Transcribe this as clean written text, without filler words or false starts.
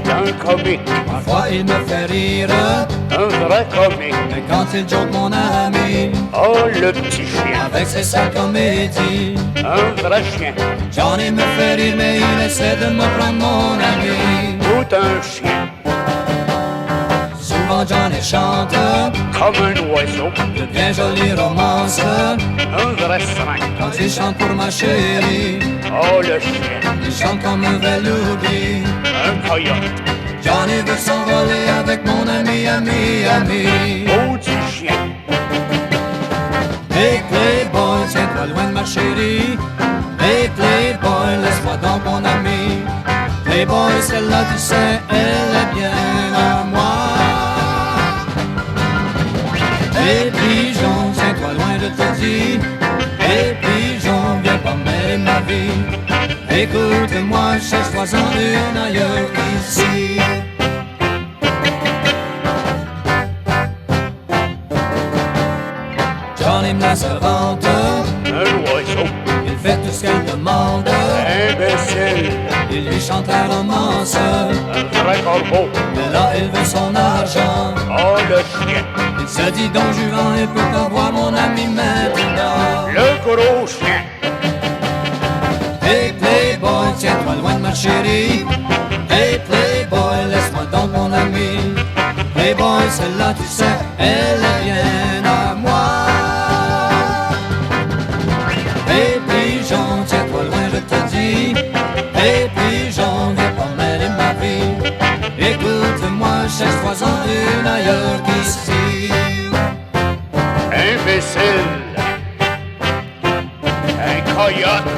c'est un comique. Parfois il me fait rire, Un vrai comique. mais quand il joke mon ami, Oh, le petit chien. avec ses sales comédies, Un vrai chien. Johnny me fait rire, mais il essaie de me prendre mon ami. Tout un chien. Souvent Johnny chante Comme un oiseau. de bien jolies romances. Un vrai seringue. Quand il chante pour ma chérie, Oh, le chien. il chante comme un velours. Un coyote. Johnny veut s'envoler avec mon ami. Oh, du chien. Hey Playboy, tiens-toi loin de ma chérie. Hey Playboy, laisse-moi donc mon ami. Playboy, celle-là tu sais, elle est bien à moi. Hey pigeon, tiens-toi loin de te dire. Hey pigeon, viens pas mêler ma vie. Écoute-moi, cherche-toi-en une ailleurs qu'ici. Johnny me la servante, Un oiseau. il fait tout ce qu'elle demande. Imbécile. Il lui chante la romance, Un vrai corbeau. mais là il veut son argent. Oh, le chien. Il se dit donc Juvent, il peut avoir mon ami maintenant. Le gros chien. Hey Playboy, tiens-toi loin de ma chérie. Hey Playboy, laisse-moi donc mon ami. Playboy, celle-là tu sais, elle est bien à moi. Hey pigeon, tiens-toi loin, je te dis. Hey pigeon, viens pas mêler ma vie. Écoute-moi, cherche-toi-en une ailleurs qu'ici. Imbécile. Un coyote.